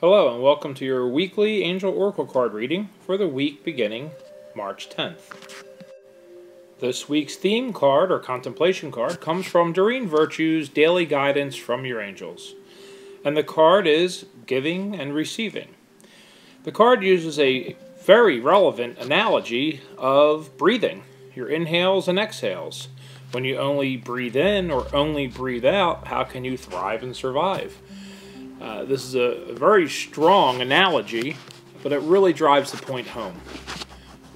Hello and welcome to your weekly Angel Oracle card reading for the week beginning March 10th. This week's theme card or contemplation card comes from Doreen Virtue's Daily Guidance from Your Angels. And the card is Giving and Receiving. The card uses a very relevant analogy of breathing, your inhales and exhales. When you only breathe in or only breathe out, how can you thrive and survive? This is a very strong analogy, but it really drives the point home.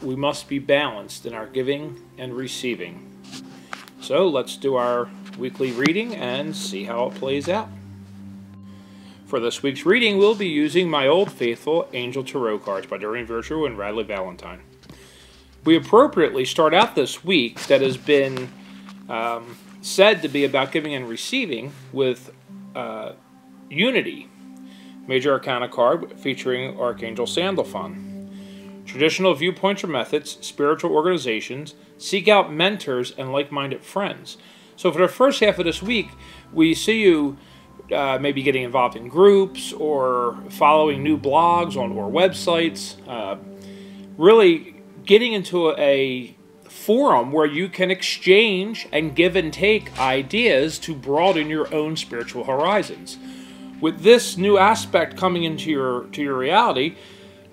We must be balanced in our giving and receiving. So let's do our weekly reading and see how it plays out. For this week's reading, we'll be using my old faithful Angel Tarot cards by Doreen Virtue and Radleigh Valentine. We appropriately start out this week that has been said to be about giving and receiving with Unity, Major Arcana card featuring Archangel Sandalphon. Traditional viewpoints or methods, spiritual organizations, seek out mentors and like-minded friends. So for the first half of this week, we see you maybe getting involved in groups or following new blogs or websites, really getting into a forum where you can exchange and give and take ideas to broaden your own spiritual horizons. With this new aspect coming into your reality,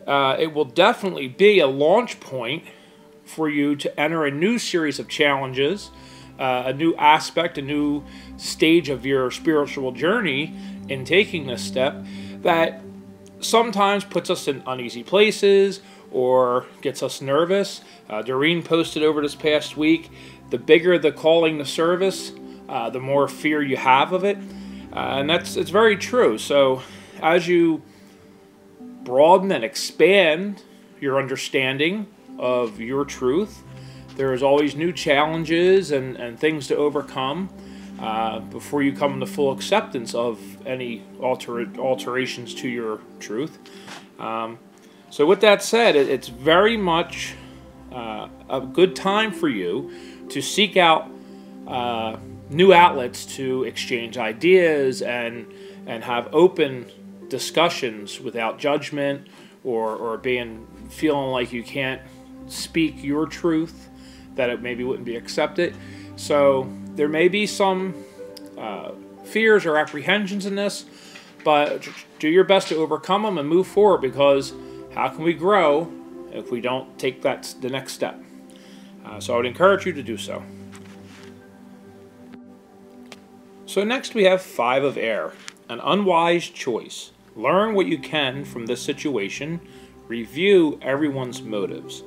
it will definitely be a launch point for you to enter a new series of challenges, a new aspect, a new stage of your spiritual journey in taking this step that sometimes puts us in uneasy places or gets us nervous. Doreen posted over this past week, the bigger the calling to service, the more fear you have of it. And it's very true. So as you broaden and expand your understanding of your truth, there's always new challenges and things to overcome before you come to full acceptance of any alterations to your truth. So with that said, it's very much a good time for you to seek out new outlets to exchange ideas and have open discussions without judgment or feeling like you can't speak your truth, that it maybe wouldn't be accepted. So there may be some fears or apprehensions in this, but do your best to overcome them and move forward, because how can we grow if we don't take the next step? So I would encourage you to do so. So next we have Five of Air, an unwise choice. Learn what you can from this situation. Review everyone's motives.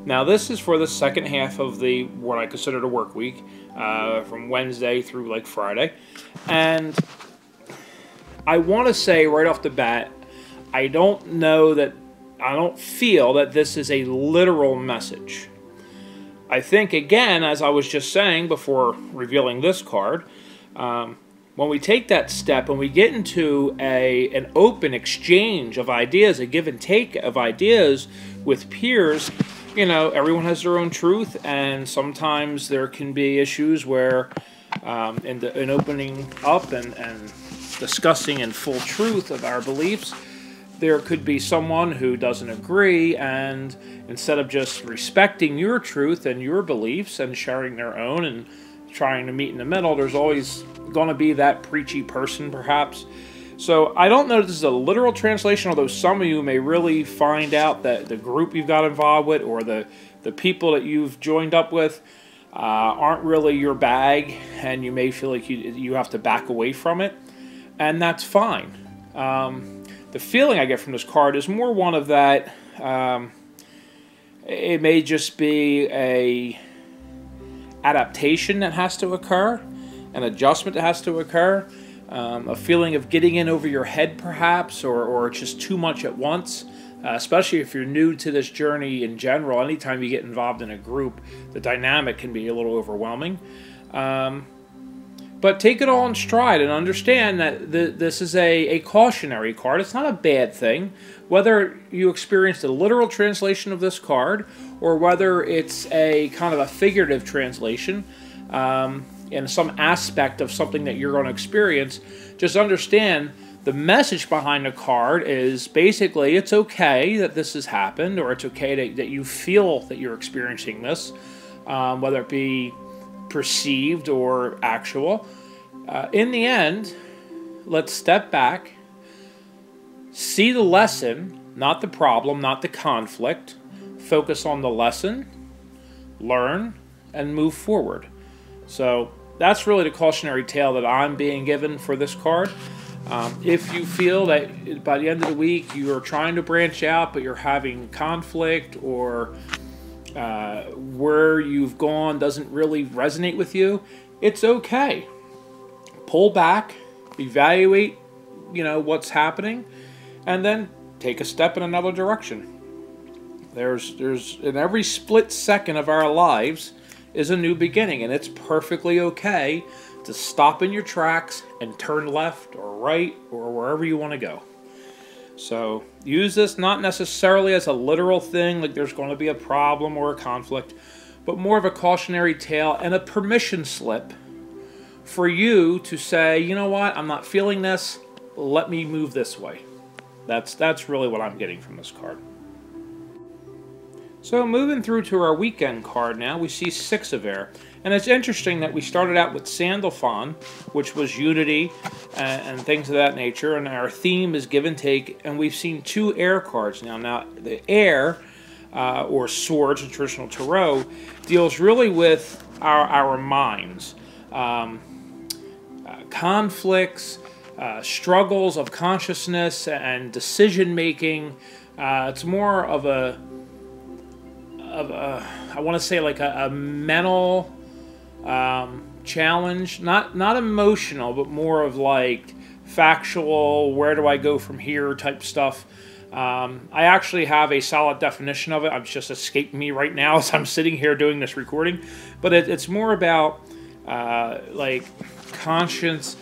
Now this is for the second half of what I consider the work week, from Wednesday through like Friday. And I want to say right off the bat, I don't feel that this is a literal message. I think, again, as I was just saying before revealing this card, when we take that step and we get into an open exchange of ideas, a give and take of ideas with peers, everyone has their own truth, and sometimes there can be issues where in opening up and discussing in full truth of our beliefs, there could be someone who doesn't agree, and instead of just respecting your truth and your beliefs and sharing their own and trying to meet in the middle, there's always going to be that preachy person, perhaps. So I don't know if this is a literal translation, although some of you may really find out that the group you've got involved with or the people that you've joined up with aren't really your bag, and you may feel like you have to back away from it, and that's fine. The feeling I get from this card is more one of that, it may just be a adaptation that has to occur, an adjustment that has to occur, a feeling of getting in over your head perhaps, or just too much at once, especially if you're new to this journey in general. Anytime you get involved in a group, the dynamic can be a little overwhelming. But take it all in stride and understand that this is a cautionary card. It's not a bad thing. Whether you experienced a literal translation of this card or whether it's a kind of a figurative translation in some aspect of something that you're going to experience, just understand The message behind the card is basically it's okay that this has happened, or it's okay that you feel that you're experiencing this, whether it be perceived or actual. In the end, let's step back, see the lesson, not the problem, not the conflict. Focus on the lesson, learn, and move forward. So that's really the cautionary tale that I'm being given for this card. If you feel that by the end of the week you're trying to branch out but you're having conflict, or where you've gone doesn't really resonate with you, it's okay. Pull back, evaluate, what's happening, and then take a step in another direction. There's in every split second of our lives is a new beginning, and it's perfectly okay to stop in your tracks and turn left or right or wherever you want to go. So use this not necessarily as a literal thing, like there's going to be a problem or a conflict, but more of a cautionary tale and a permission slip for you to say, you know what, I'm not feeling this, let me move this way. That's really what I'm getting from this card. So moving through to our weekend card now, we see Six of Air. And it's interesting that we started out with Sandalphon, which was unity and things of that nature, and our theme is give and take, and we've seen two air cards now. Now, the air, or swords in traditional tarot, deals really with our minds, conflicts, struggles of consciousness and decision-making. It's more of I want to say like a mental challenge, not emotional, but more of like factual, where do I go from here type stuff. I actually have a solid definition of it. It's just escaping me right now as I'm sitting here doing this recording. But it's more about like conscience,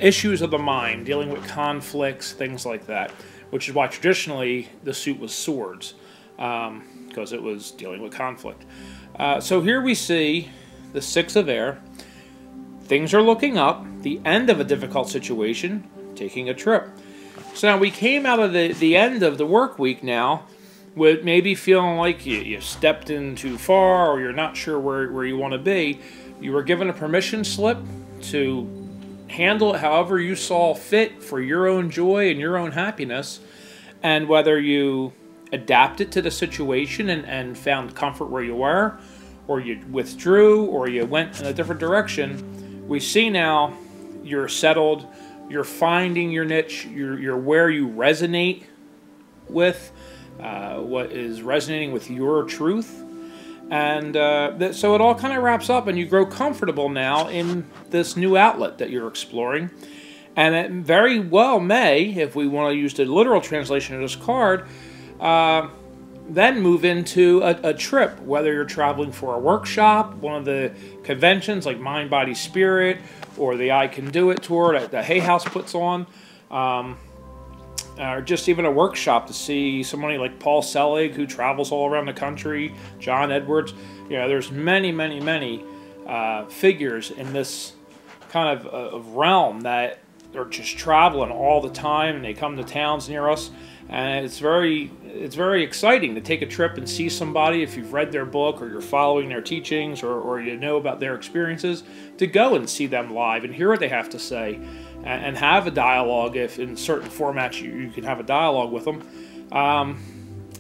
issues of the mind, dealing with conflicts, things like that, which is why traditionally the suit was swords, because it was dealing with conflict. So here we see the Six of Air. Things are looking up, the end of a difficult situation, taking a trip. So now we came out of the end of the work week now with maybe feeling like you stepped in too far, or you're not sure where you want to be. You were given a permission slip to handle it however you saw fit for your own joy and your own happiness. And whether you adapted to the situation and found comfort where you were, or you withdrew, or you went in a different direction, we see now you're settled, you're finding your niche, you're where you resonate with, what is resonating with your truth. And so it all kind of wraps up, and you grow comfortable now in this new outlet that you're exploring. And it very well may, if we want to use the literal translation of this card, then move into a trip, whether you're traveling for a workshop, one of the conventions like Mind, Body, Spirit, or the I Can Do It tour that Hay House puts on, or just even a workshop to see somebody like Paul Selig, who travels all around the country, John Edwards. There's many figures in this kind of realm that are just traveling all the time, and they come to towns near us. And it's very exciting to take a trip and see somebody, if you've read their book or you're following their teachings, or you know about their experiences, to go and see them live and hear what they have to say and have a dialogue. If in certain formats you can have a dialogue with them,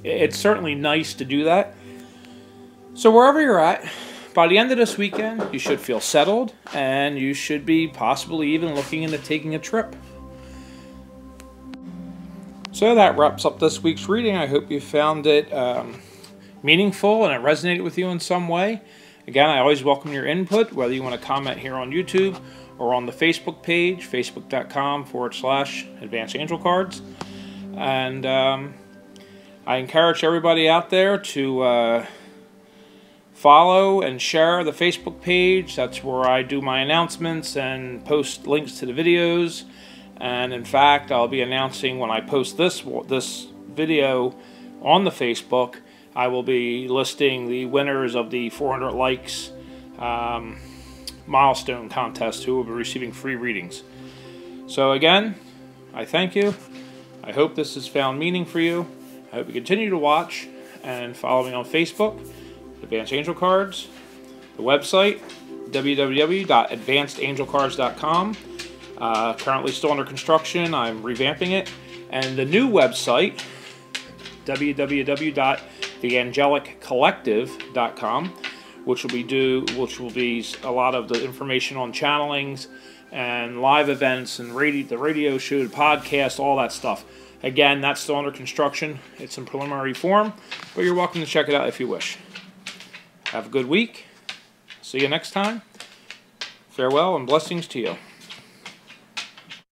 it's certainly nice to do that. So wherever you're at, by the end of this weekend, you should feel settled, and you should be possibly even looking into taking a trip. So that wraps up this week's reading. I hope you found it meaningful and it resonated with you in some way. Again, I always welcome your input, whether you want to comment here on YouTube or on the Facebook page, facebook.com/Advanced Angel Cards. And I encourage everybody out there to follow and share the Facebook page. That's where I do my announcements and post links to the videos. And in fact, I'll be announcing when I post this video on the Facebook, I will be listing the winners of the 400 likes milestone contest, who will be receiving free readings. So again, I thank you. I hope this has found meaning for you. I hope you continue to watch and follow me on Facebook, Advanced Angel Cards, the website, www.advancedangelcards.com. Currently still under construction. I'm revamping it. And the new website, www.theangeliccollective.com, which will be a lot of the information on channelings and live events and the radio show, podcast, all that stuff. Again, that's still under construction. It's in preliminary form, but you're welcome to check it out if you wish. Have a good week. See you next time. Farewell and blessings to you.